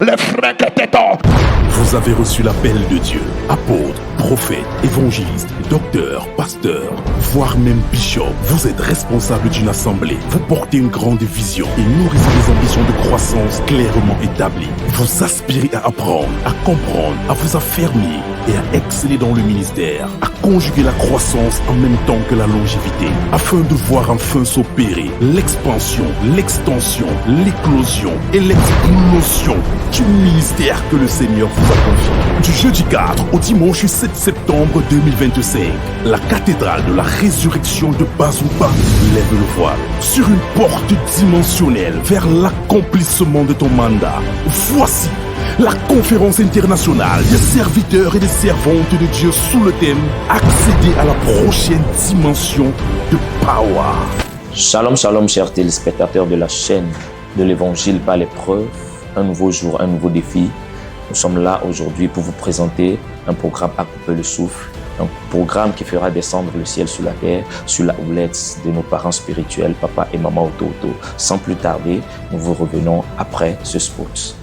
Les frères Keteto. Vous avez reçu l'appel de Dieu, apôtre, prophète, évangéliste, docteur, pasteur, voire même bishop. Vous êtes responsable d'une assemblée. Vous portez une grande vision et nourrissez des ambitions de croissance clairement établies. Vous aspirez à apprendre, à comprendre, à vous affermir et à exceller dans le ministère, à conjuguer la croissance en même temps que la longévité, afin de voir enfin s'opérer l'expansion, l'extension, l'éclosion et l'explosion du ministère que le Seigneur vous a confié. Du jeudi 4 au dimanche 7 septembre 2025, la cathédrale de la résurrection de Bazouba lève le voile sur une porte dimensionnelle vers l'accomplissement de ton mandat. Voici la conférence internationale des serviteurs et des servantes de Dieu sous le thème « Accéder à la prochaine dimension de Power ». Shalom, shalom, chers téléspectateurs de la chaîne de l'Évangile par l'épreuve. Un nouveau jour, un nouveau défi. Nous sommes là aujourd'hui pour vous présenter un programme à couper le souffle. Un programme qui fera descendre le ciel sur la terre, sur la houlette de nos parents spirituels, papa et maman Ototo. Sans plus tarder, nous vous revenons après ce spot.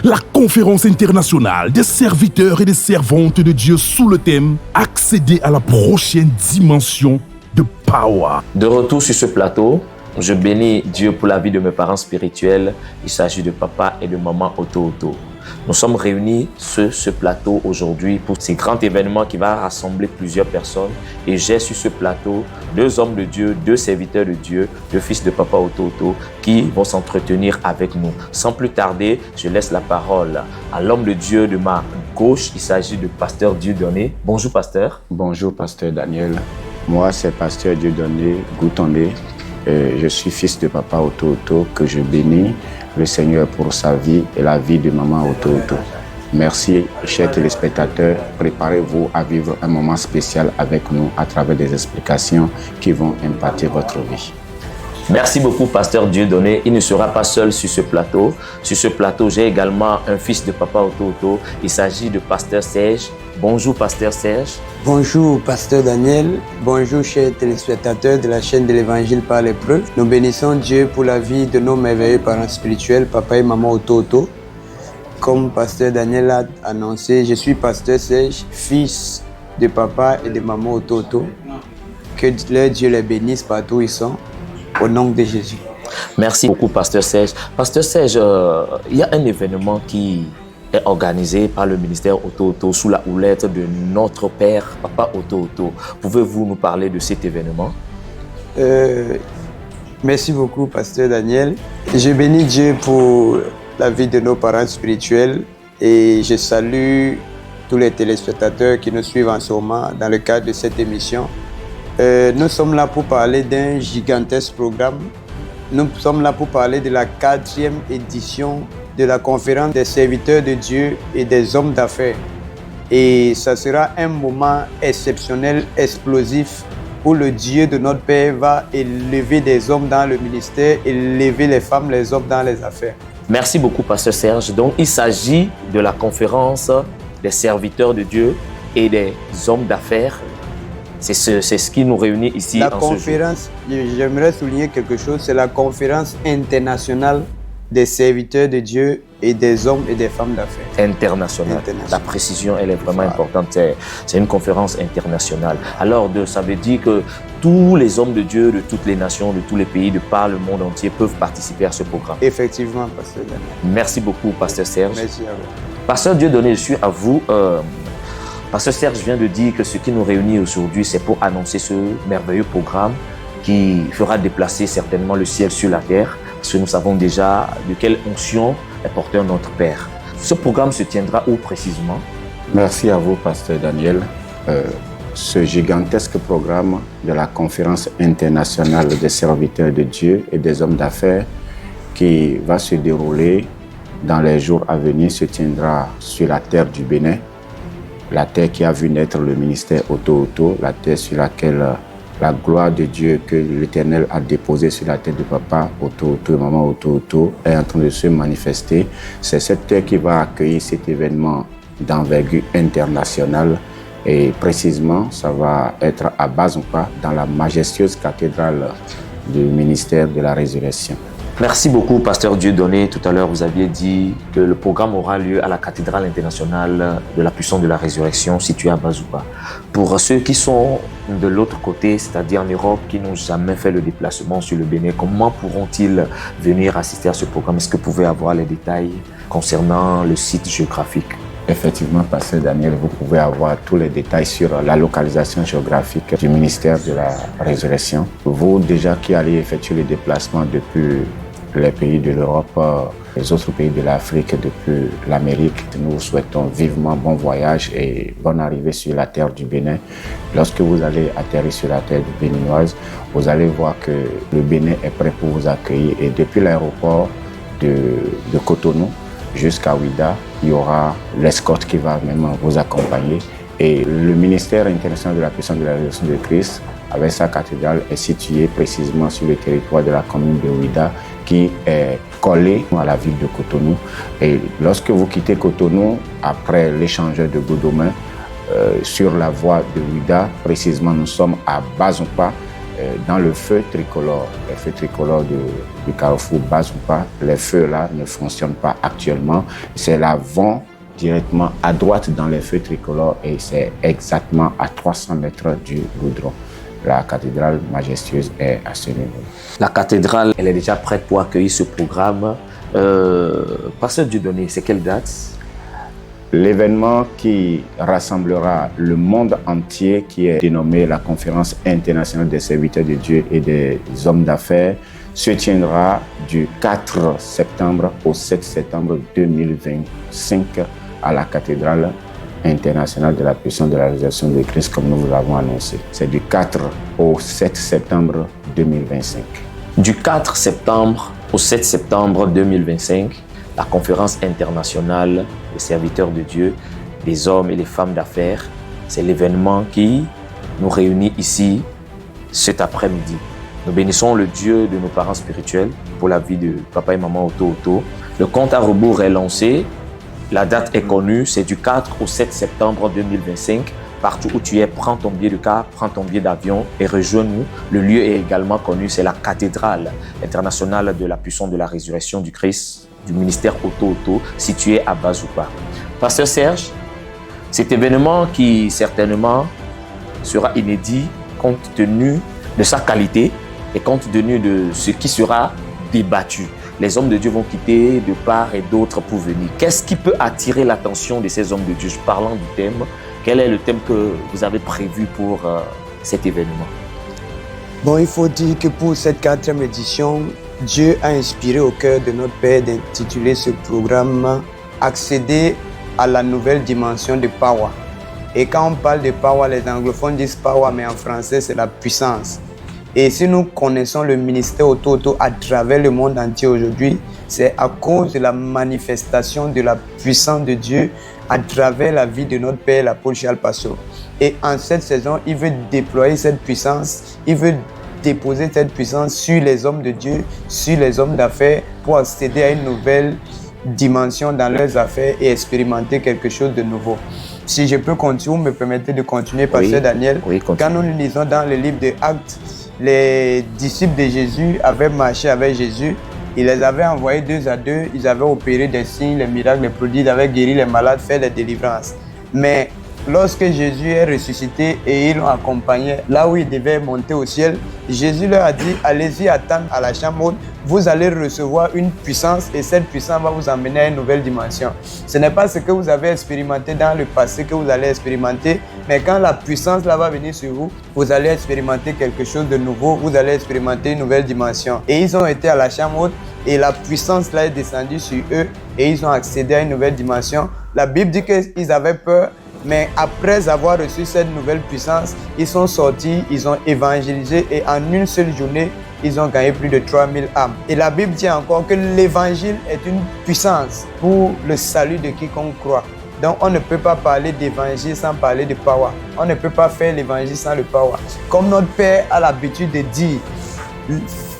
La conférence internationale des serviteurs et des servantes de Dieu sous le thème « Accéder à la prochaine dimension de Power ». De retour sur ce plateau, je bénis Dieu pour la vie de mes parents spirituels. Il s'agit de papa et de maman Ototo. Nous sommes réunis sur ce plateau aujourd'hui pour ce grand événement qui va rassembler plusieurs personnes. Et j'ai sur ce plateau deux hommes de Dieu, deux serviteurs de Dieu, deux fils de papa Ototo qui vont s'entretenir avec nous. Sans plus tarder, je laisse la parole à l'homme de Dieu de ma gauche. Il s'agit de pasteur Dieudonné. Bonjour pasteur. Bonjour pasteur Daniel. Moi c'est pasteur Dieudonné Goutonné. Je suis fils de papa Ototo que je bénis le Seigneur pour sa vie et la vie de maman Ototo. Merci, chers téléspectateurs. Préparez-vous à vivre un moment spécial avec nous à travers des explications qui vont impacter votre vie. Merci beaucoup, pasteur Dieudonné. Il ne sera pas seul sur ce plateau. Sur ce plateau, j'ai également un fils de papa Ototo. Il s'agit de pasteur Serge. Bonjour, pasteur Serge. Bonjour, pasteur Daniel. Bonjour, chers téléspectateurs de la chaîne de l'Évangile par l'épreuve. Nous bénissons Dieu pour la vie de nos merveilleux parents spirituels, papa et maman Ototo. Comme pasteur Daniel a annoncé, je suis pasteur Serge, fils de papa et de maman Ototo. Que leur Dieu les bénisse partout où ils sont. Au nom de Jésus. Merci beaucoup, pasteur Serge. Pasteur Serge, il y a un événement qui est organisé par le ministère Ototo sous la houlette de notre père, papa Ototo. Pouvez-vous nous parler de cet événement? Merci beaucoup, pasteur Daniel. Je bénis Dieu pour la vie de nos parents spirituels et je salue tous les téléspectateurs qui nous suivent en ce moment dans le cadre de cette émission. Nous sommes là pour parler d'un gigantesque programme. Nous sommes là pour parler de la 4e édition de la conférence des serviteurs de Dieu et des hommes d'affaires. Et ça sera un moment exceptionnel, explosif, où le Dieu de notre Père va élever des hommes dans le ministère, élever les femmes, les hommes dans les affaires. Merci beaucoup, pasteur Serge. Donc, il s'agit de la conférence des serviteurs de Dieu et des hommes d'affaires. C'est ce qui nous réunit ici la en conférence, ce jour. J'aimerais souligner quelque chose, c'est la conférence internationale des serviteurs de Dieu et des hommes et des femmes d'affaires. Internationale. La précision, elle est vraiment importante. C'est une conférence internationale. Alors, ça veut dire que tous les hommes de Dieu de toutes les nations, de tous les pays, de par le monde entier peuvent participer à ce programme. Effectivement, pasteur Daniel. Merci beaucoup, pasteur Serge. Merci à vous. Pasteur Dieudonné, je suis à vous. Pasteur Serge vient de dire que ce qui nous réunit aujourd'hui, c'est pour annoncer ce merveilleux programme qui fera déplacer certainement le ciel sur la terre, parce que nous savons déjà de quelle onction est porteur notre Père. Ce programme se tiendra où précisément? Merci à vous, pasteur Daniel. Ce gigantesque programme de la conférence internationale des serviteurs de Dieu et des hommes d'affaires qui va se dérouler dans les jours à venir se tiendra sur la terre du Bénin. La terre qui a vu naître le ministère Ototo, la terre sur laquelle la gloire de Dieu que l'Éternel a déposée sur la tête de papa Ototo et maman Ototo est en train de se manifester. C'est cette terre qui va accueillir cet événement d'envergure internationale et précisément, ça va être à Bazouba, dans la majestueuse cathédrale du ministère de la Résurrection. Merci beaucoup, Pasteur Dieudonné. Tout à l'heure, vous aviez dit que le programme aura lieu à la cathédrale internationale de la puissance de la résurrection située à Bazouba. Pour ceux qui sont de l'autre côté, c'est-à-dire en Europe, qui n'ont jamais fait le déplacement sur le Bénin, comment pourront-ils venir assister à ce programme? Est-ce que vous pouvez avoir les détails concernant le site géographique? Effectivement, Pasteur Daniel, vous pouvez avoir tous les détails sur la localisation géographique du ministère de la Résurrection. Vous, déjà qui allez effectuer les déplacements depuis les pays de l'Europe, les autres pays de l'Afrique, depuis l'Amérique, nous vous souhaitons vivement bon voyage et bonne arrivée sur la terre du Bénin. Lorsque vous allez atterrir sur la terre béninoise, vous allez voir que le Bénin est prêt pour vous accueillir. Et depuis l'aéroport de Cotonou jusqu'à Ouida, il y aura l'escorte qui va même vous accompagner. Et le ministère international de la puissance de la résurrection de Christ, avec sa cathédrale, est situé précisément sur le territoire de la commune de Ouida, qui est collé à la ville de Cotonou. Et lorsque vous quittez Cotonou, après l'échangeur de Godomain, sur la voie de Ouida, précisément nous sommes à Bazouba, dans le feu tricolore. Les feux tricolores du carrefour Bazouba, les feux là ne fonctionnent pas actuellement. C'est là vont directement à droite dans les feux tricolores et c'est exactement à 300 mètres du goudron. La cathédrale majestueuse est à ce niveau. La cathédrale, elle est déjà prête pour accueillir ce programme. Pasteur Dieudonné, c'est quelle date? L'événement qui rassemblera le monde entier, qui est dénommé la Conférence internationale des serviteurs de Dieu et des hommes d'affaires, se tiendra du 4 septembre au 7 septembre 2025 à la cathédrale internationale de la puissance de la résurrection de Christ, comme nous vous l'avons annoncé. C'est du 4 au 7 septembre 2025. Du 4 septembre au 7 septembre 2025, la conférence internationale des serviteurs de Dieu, des hommes et des femmes d'affaires, c'est l'événement qui nous réunit ici cet après-midi. Nous bénissons le Dieu de nos parents spirituels pour la vie de papa et maman Oto Oto. Le compte à rebours est lancé. La date est connue, c'est du 4 au 7 septembre 2025. Partout où tu es, prends ton billet de car, prends ton billet d'avion et rejoins-nous. Le lieu est également connu, c'est la cathédrale internationale de la puissance de la résurrection du Christ, du ministère Oto Oto, situé à Bazouba. Pasteur Serge, cet événement qui certainement sera inédit compte tenu de sa qualité et compte tenu de ce qui sera débattu. Les hommes de Dieu vont quitter de part et d'autre pour venir. Qu'est-ce qui peut attirer l'attention de ces hommes de Dieu? Parlant du thème, quel est le thème que vous avez prévu pour cet événement? Bon, il faut dire que pour cette 4e édition, Dieu a inspiré au cœur de notre Père d'intituler ce programme « Accéder à la nouvelle dimension de Power ». Et quand on parle de Power, les anglophones disent Power, mais en français, c'est la puissance. Et si nous connaissons le ministère Oto Oto à travers le monde entier aujourd'hui, c'est à cause de la manifestation de la puissance de Dieu à travers la vie de notre Père, l'apôtre Charles Passeau. Et en cette saison, il veut déployer cette puissance, il veut déposer cette puissance sur les hommes de Dieu, sur les hommes d'affaires pour accéder à une nouvelle dimension dans leurs affaires et expérimenter quelque chose de nouveau. Si je peux continuer, vous me permettez de continuer, Pasteur Daniel. Oui, quand nous lisons dans le livre de Actes, les disciples de Jésus avaient marché avec Jésus. Il les avait envoyés 2 à 2. Ils avaient opéré des signes, les miracles, les prodiges. Ils avaient guéri les malades, fait des délivrances. Mais lorsque Jésus est ressuscité et ils l'ont accompagné là où il devait monter au ciel, Jésus leur a dit, allez-y attendre à la chambre haute. Vous allez recevoir une puissance et cette puissance va vous emmener à une nouvelle dimension. Ce n'est pas ce que vous avez expérimenté dans le passé que vous allez expérimenter, mais quand la puissance là va venir sur vous, vous allez expérimenter quelque chose de nouveau, vous allez expérimenter une nouvelle dimension. Et ils ont été à la chambre haute et la puissance là est descendue sur eux et ils ont accédé à une nouvelle dimension. La Bible dit qu'ils avaient peur, mais après avoir reçu cette nouvelle puissance, ils sont sortis, ils ont évangélisé et en une seule journée, ils ont gagné plus de 3000 âmes. Et la Bible dit encore que l'évangile est une puissance pour le salut de quiconque croit. Donc on ne peut pas parler d'évangile sans parler de power. On ne peut pas faire l'évangile sans le power. Comme notre Père a l'habitude de dire,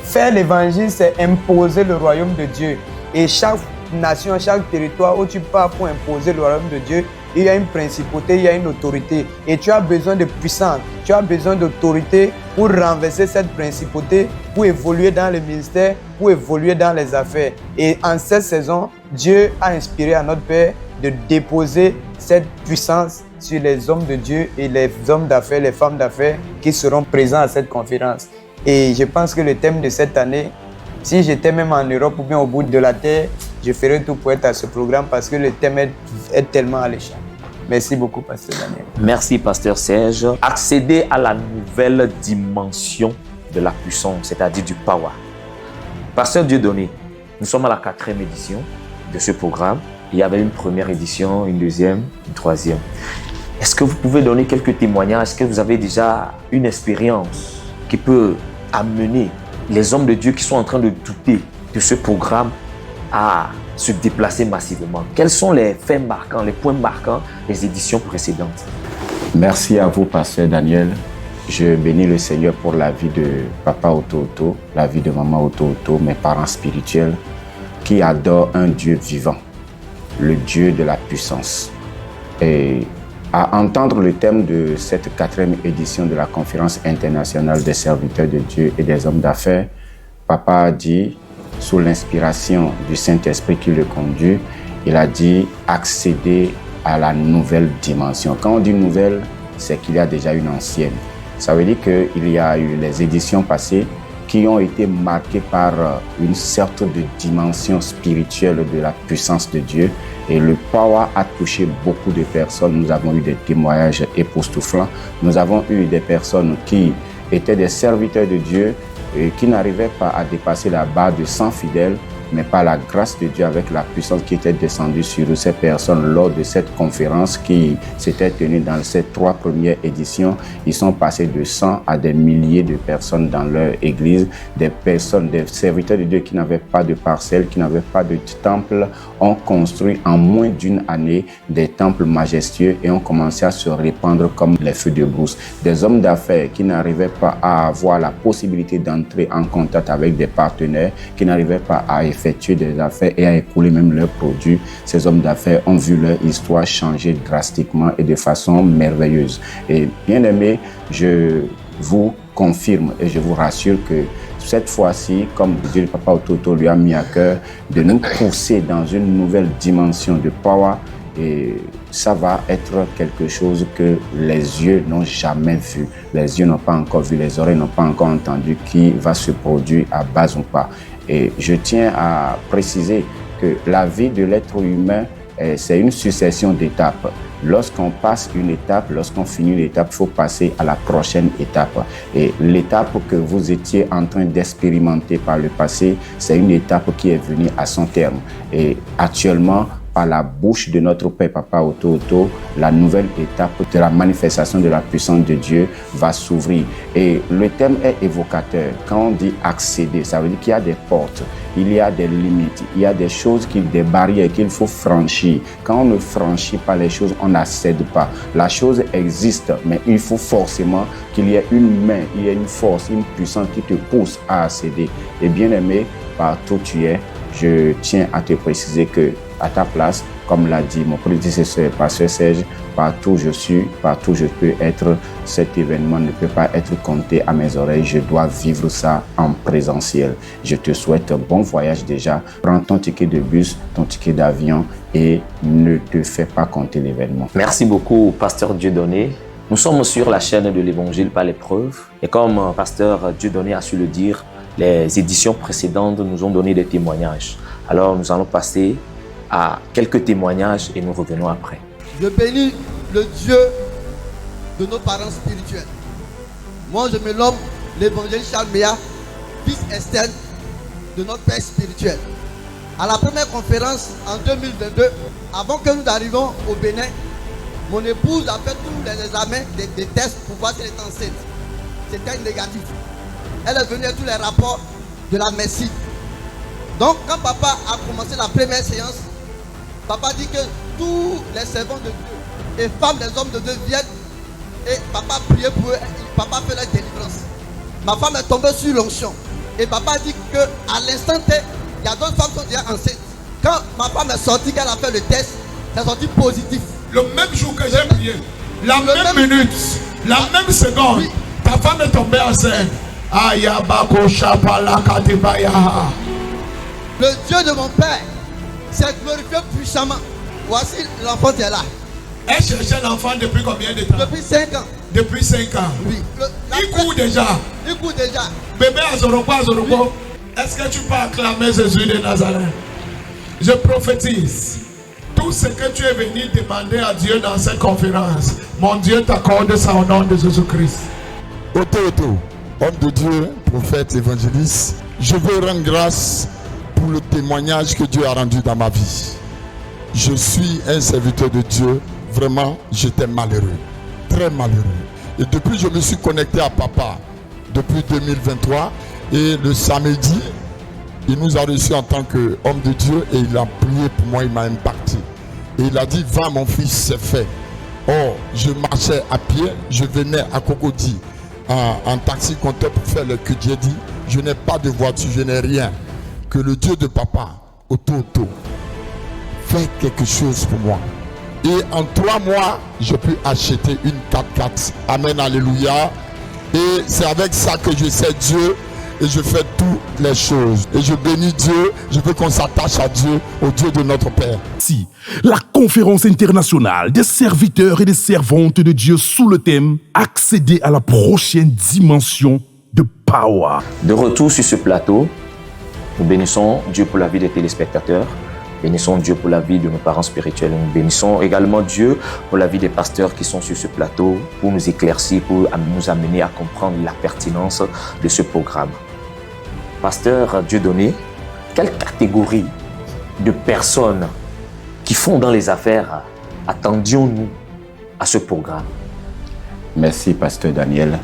faire l'évangile, c'est imposer le royaume de Dieu. Et chaque nation, chaque territoire où tu pars pour imposer le royaume de Dieu, il y a une principauté, il y a une autorité. Et tu as besoin de puissance, tu as besoin d'autorité pour renverser cette principauté, pour évoluer dans le ministère, pour évoluer dans les affaires. Et en cette saison, Dieu a inspiré à notre Père de déposer cette puissance sur les hommes de Dieu et les hommes d'affaires, les femmes d'affaires qui seront présents à cette conférence. Et je pense que le thème de cette année, si j'étais même en Europe ou bien au bout de la terre, je ferais tout pour être à ce programme parce que le thème est tellement alléchant. Merci beaucoup, Pasteur Daniel. Merci, Pasteur Serge. Accéder à la nouvelle dimension de la puissance, c'est-à-dire du power. Pasteur Dieudonné, nous sommes à la 4e édition de ce programme. Il y avait une première édition, une deuxième, une troisième. Est-ce que vous pouvez donner quelques témoignages? Est-ce que vous avez déjà une expérience qui peut amener les hommes de Dieu qui sont en train de douter de ce programme à se déplacer massivement? Quels sont les faits marquants, les points marquants des éditions précédentes? Merci à vous, Pasteur Daniel. Je bénis le Seigneur pour la vie de Papa Oto-Oto, la vie de Maman Oto-Oto, mes parents spirituels, qui adorent un Dieu vivant, le Dieu de la puissance. Et à entendre le thème de cette 4e édition de la Conférence internationale des serviteurs de Dieu et des hommes d'affaires, Papa a dit, sous l'inspiration du Saint-Esprit qui le conduit, il a dit accéder à la nouvelle dimension. Quand on dit nouvelle, c'est qu'il y a déjà une ancienne. Ça veut dire qu'il y a eu les éditions passées qui ont été marquées par une sorte de dimension spirituelle de la puissance de Dieu. Et le power a touché beaucoup de personnes. Nous avons eu des témoignages époustouflants. Nous avons eu des personnes qui étaient des serviteurs de Dieu et qui n'arrivaient pas à dépasser la barre de 100 fidèles, mais par la grâce de Dieu, avec la puissance qui était descendue sur ces personnes lors de cette conférence qui s'était tenue dans ces 3 premières éditions. Ils sont passés de 100 à des milliers de personnes dans leur église, des personnes, des serviteurs de Dieu qui n'avaient pas de parcelles, qui n'avaient pas de temple, ont construit en moins d'une année des temples majestueux et ont commencé à se répandre comme les feux de brousse. Des hommes d'affaires qui n'arrivaient pas à avoir la possibilité d'entrer en contact avec des partenaires, qui n'arrivaient pas à effectuer des affaires et à écouler même leurs produits. Ces hommes d'affaires ont vu leur histoire changer drastiquement et de façon merveilleuse. Et bien aimé, je vous confirme et je vous rassure que cette fois-ci, comme Dieu le Papa Oto-Oto lui a mis à cœur de nous pousser dans une nouvelle dimension de power, et ça va être quelque chose que les yeux n'ont jamais vu, les yeux n'ont pas encore vu, les oreilles n'ont pas encore entendu, qui va se produire à base ou pas. Et je tiens à préciser que la vie de l'être humain, c'est une succession d'étapes. Lorsqu'on passe une étape, lorsqu'on finit l'étape, il faut passer à la prochaine étape. Et l'étape que vous étiez en train d'expérimenter par le passé, c'est une étape qui est venue à son terme. Et actuellement, par la bouche de notre Père Papa Oto-Oto, la nouvelle étape de la manifestation de la puissance de Dieu va s'ouvrir. Et le thème est évocateur. Quand on dit accéder, ça veut dire qu'il y a des portes, il y a des limites, il y a des choses, des barrières qu'il faut franchir. Quand on ne franchit pas les choses, on n'accède pas. La chose existe, mais il faut forcément qu'il y ait une main, il y ait une force, une puissance qui te pousse à accéder. Et bien aimé, partout où tu es, je tiens à te préciser que à ta place, comme l'a dit mon prédécesseur, Pasteur Serge, partout où je suis, partout où je peux être, cet événement ne peut pas être compté à mes oreilles. Je dois vivre ça en présentiel. Je te souhaite un bon voyage déjà. Prends ton ticket de bus, ton ticket d'avion et ne te fais pas compter l'événement. Merci beaucoup, Pasteur Dieudonné. Nous sommes sur la chaîne de l'Évangile par l'épreuve. Et comme Pasteur Dieudonné a su le dire, les éditions précédentes nous ont donné des témoignages. Alors nous allons passer à quelques témoignages et nous revenons après. Je bénis le Dieu de nos parents spirituels. Moi, je me nomme l'évangile Charles Méa, fils externe de notre père spirituel. À la première conférence en 2022, avant que nous arrivions au Bénin, mon épouse a fait tous les examens, des tests pour voir si elle est enceinte. C'était négatif. Elle est venue avec tous les rapports de la médecine. Donc, quand papa a commencé la première séance, papa dit que tous les servants de Dieu et femmes, les hommes de Dieu viennent et papa priait pour eux, papa fait la délivrance. Ma femme est tombée sur l'onction et papa dit qu'à l'instant T, il y a d'autres femmes qui sont déjà enceintes. Quand ma femme est sortie, qu'elle a fait le test, c'est sorti positif. Le même jour que j'ai prié, la même minute, la même seconde, Oui. ta femme est tombée enceinte. Le Dieu de mon père s'est glorifié puissamment. Voici l'enfant qui est là. Elle cherchait l'enfant depuis combien de temps? Depuis 5 ans. Depuis 5 ans. Oui. Il court déjà. Il court déjà. Bébé Azoroko, Azoroko, est-ce que tu peux acclamer Jésus de Nazareth? Je prophétise. Tout ce que tu es venu demander à Dieu dans cette conférence, mon Dieu t'accorde ça au nom de Jésus-Christ. Auto, homme de Dieu, prophète, évangéliste, je veux rendre grâce pour le témoignage que Dieu a rendu dans ma vie. Je suis un serviteur de Dieu, vraiment, j'étais malheureux, très malheureux. Et depuis, je me suis connecté à Papa, depuis 2023, et le samedi, il nous a reçus en tant qu'homme de Dieu et il a prié pour moi, il m'a impacté. Et il a dit, va mon fils, c'est fait. Or, je marchais à pied, je venais à Cocody en taxi compteur pour faire le que Dieu dit. Je n'ai pas de voiture, je n'ai rien. Que le Dieu de Papa, Auto, fait quelque chose pour moi. Et en 3 mois, j'ai pu acheter une 4x4. Amen, alléluia. Et c'est avec ça que je sais Dieu et je fais toutes les choses. Et je bénis Dieu, je veux qu'on s'attache à Dieu, au Dieu de notre Père. Si, la conférence internationale des serviteurs et des servantes de Dieu sous le thème « Accéder à la prochaine dimension de Power ». De retour sur ce plateau, nous bénissons Dieu pour la vie des téléspectateurs. Bénissons Dieu pour la vie de nos parents spirituels. Nous bénissons également Dieu pour la vie des pasteurs qui sont sur ce plateau pour nous éclaircir, pour nous amener à comprendre la pertinence de ce programme. Pasteur Dieudonné, quelle catégorie de personnes qui font dans les affaires attendions-nous à ce programme? Merci, Pasteur Daniel.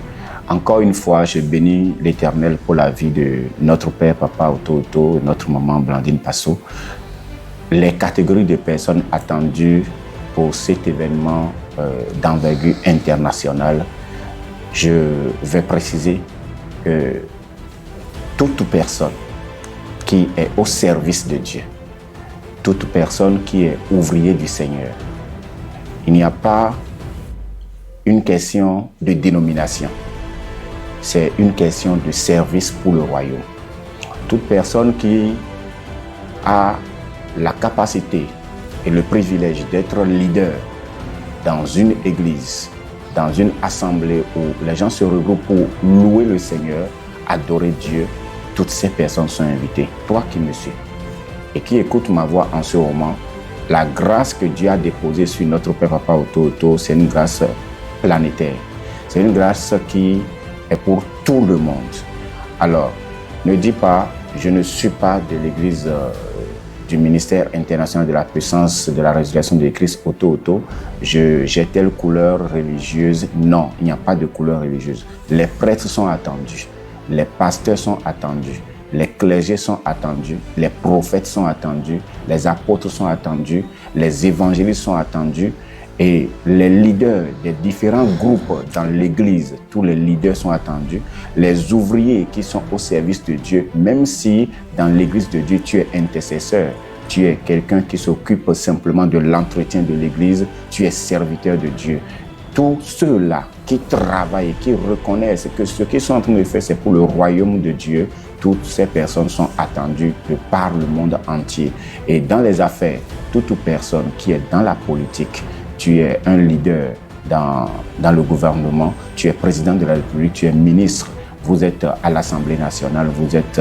Encore une fois, je bénis l'Éternel pour la vie de notre Père, Papa Auto, notre maman Blandine Passo. Les catégories de personnes attendues pour cet événement d'envergure internationale, je vais préciser que toute personne qui est au service de Dieu, toute personne qui est ouvrier du Seigneur, il n'y a pas une question de dénomination, c'est une question de service pour le royaume. Toute personne qui a la capacité et le privilège d'être leader dans une église, dans une assemblée où les gens se regroupent pour louer le Seigneur, adorer Dieu, toutes ces personnes sont invitées. Toi qui me suis et qui écoutes ma voix en ce moment, la grâce que Dieu a déposée sur notre Père Papa Auto, c'est une grâce planétaire. C'est une grâce qui est pour tout le monde. Alors, ne dis pas, je ne suis pas de l'église du ministère international de la puissance de la résurrection de Christ Auto, j'ai telle couleur religieuse. Non, il n'y a pas de couleur religieuse. Les prêtres sont attendus, les pasteurs sont attendus, les clergés sont attendus, les prophètes sont attendus, les apôtres sont attendus, les évangélistes sont attendus et les leaders des différents groupes dans l'église, tous les leaders sont attendus, les ouvriers qui sont au service de Dieu, même si dans l'église de Dieu tu es intercesseur, tu es quelqu'un qui s'occupe simplement de l'entretien de l'église, tu es serviteur de Dieu. Tous ceux-là qui travaillent et qui reconnaissent que ce qu'ils sont en train de faire, c'est pour le royaume de Dieu, toutes ces personnes sont attendues de par le monde entier. Et dans les affaires, toute personne qui est dans la politique, tu es un leader dans le gouvernement, tu es président de la République, tu es ministre, vous êtes à l'Assemblée nationale, vous êtes